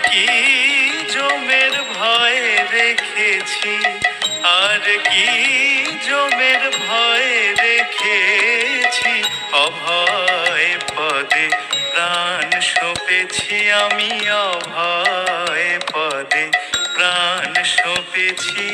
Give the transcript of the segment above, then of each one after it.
কি জমের ভয় রেখেছি, আর কি জমের ভয় রেখেছি, অভয় পদে প্রাণ সঁপেছি আমি, অভয় পদে প্রাণ সঁপেছি।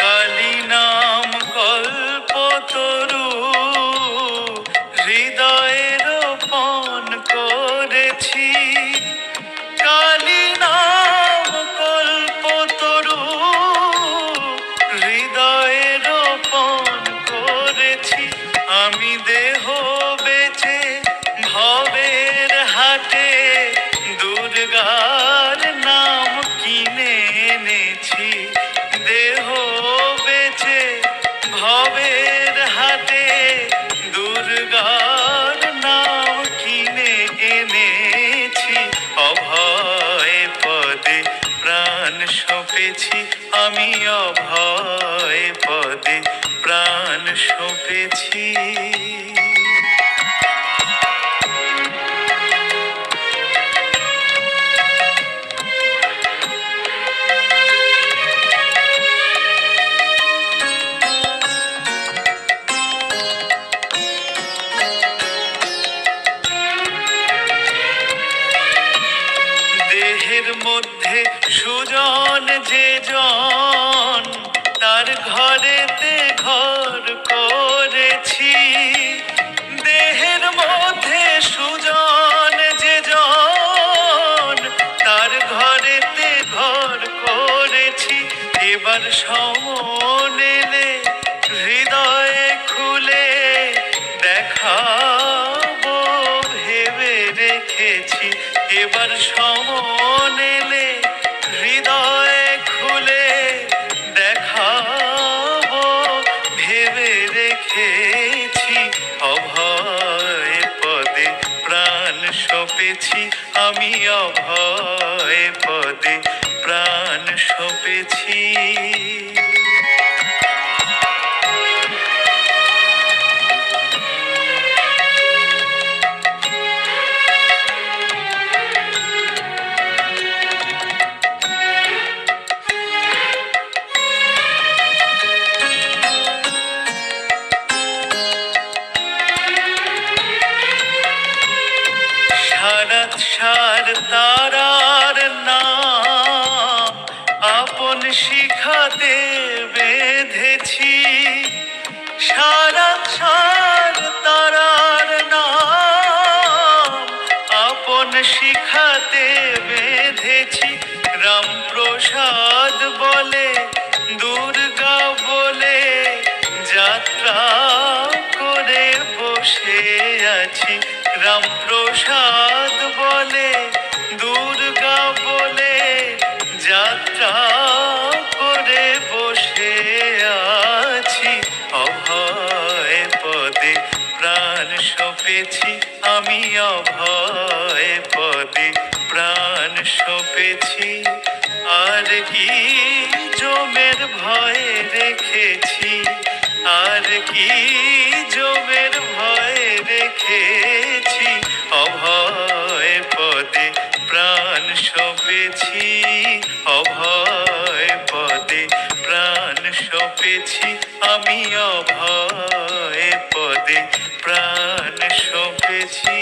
কালী নাম কল্পতরু হৃদয়ে রোপণ করেছি, কালী নাম কল্পতরু হৃদয়ে রোপণ করেছি। আমি দেহ বেচে ভবের হাটে দুর্গার নাম কিনে এনেছি, দেহ বেচে ভবের হাটে দুর্গার নাম কিনে এনেছি, অভয় পদে প্রাণ সঁপেছি আমি, অভয় পদে প্রাণ সঁপেছি। দেহের মধ্যে সুজন যে জন, তার ঘরেতে ঘর করেছি, দেহের মধ্যে সুজন যে জন, তার ঘরেতে ঘর করেছি। এবার সমন এলে হৃদয়ে খুলে দেখাবো ভেবে রেখেছি, এবার সমন এলে হৃদয়ে খুলে দেখাবো ভেবে রেখেছি, অভয় পদে প্রাণ সঁপেছি আমি, অভয় পদে প্রাণ সঁপেছি। সার তারার নাম আপন শিখাতে বেঁধেছি, সার তারার নাম আপন শিখাতে বেঁধেছি। রামপ্রসাদ বলে দুর্গা বলে যাত্রা করে বসে আছি, রামপ্রসাদ বলে দুর্গা বলে যাত্রা করে বসে আছি, অভয় পদে প্রাণ সঁপেছি আমি, অভয় পদে প্রাণ সঁপেছি। আর কি জমের ভয় রেখেছি, আর কি জমের ভয় রেখেছি, অভয় পদে প্রাণ সঁপেছি, অভয় পদে প্রাণ সঁপেছি আমি, অভয় পদে প্রাণ সঁপেছি।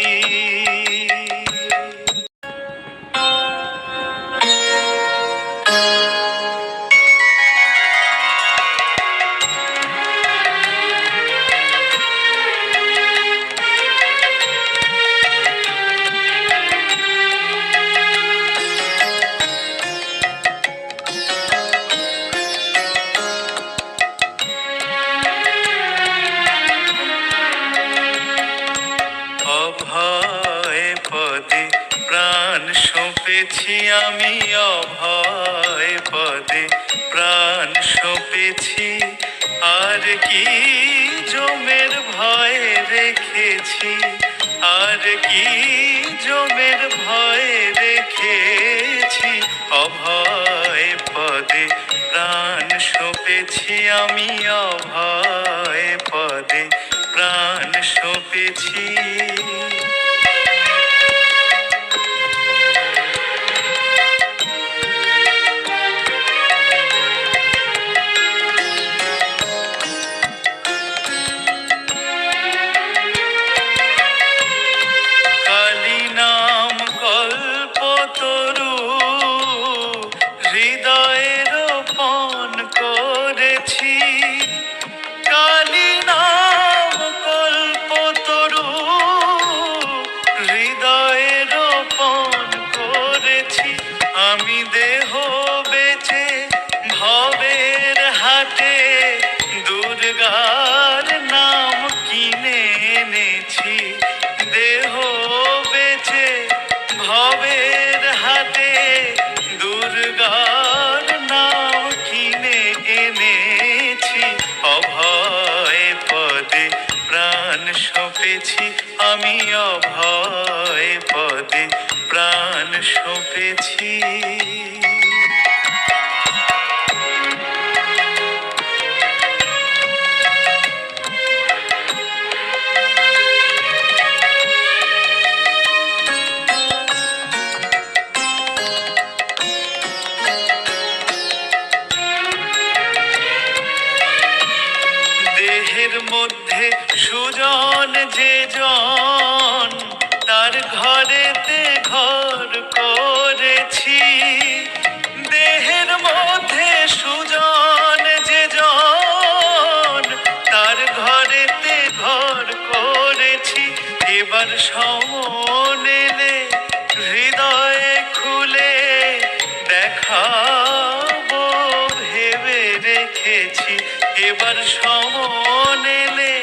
অভয় পদে প্রাণ সঁপেছি আমি, অভয় পদে প্রাণ সঁপেছি। আর কি জমের ভয় রেখেছি, আর কি জমের ভয় রেখেছি, অভয় পদে প্রাণ সঁপেছি আমি, অভয় পদে প্রাণ সঁপেছি। কালী নাম কল্পতরু হৃদয়ে রোপণ করেছি, কালী নাম কল্পতরু হৃদয়ে রোপণ করেছি। আমি দেহ বেচে ভবের হাটে দুর্গার নাম কিনে এনেছি, দেহ বেচে ভবের হাটে দুর্গার নাম কিনে এনেছি। অভয় পদে প্রাণ সঁপেছি আমি, অভয় পদে প্রাণ সঁপেছি। দেহের মধ্যে সুজন যে জন, তার ঘরেতে ঘর করেছি, দেহের মধ্যে সুজন যে জন, তার ঘরেতে ঘর করেছি। এবার সমন এলে হৃদয়ে খুলে দেখাবো ভেবে রেখেছি, এবার সমন এলে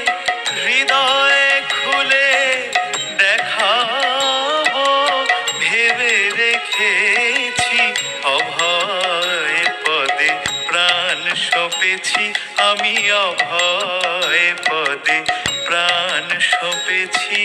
হৃদয় খুলে দেখাবো ভেবে রেখেছি। অভয় পদে প্রাণ সঁপেছি আমি, অভয় পদে প্রাণ সঁপেছি।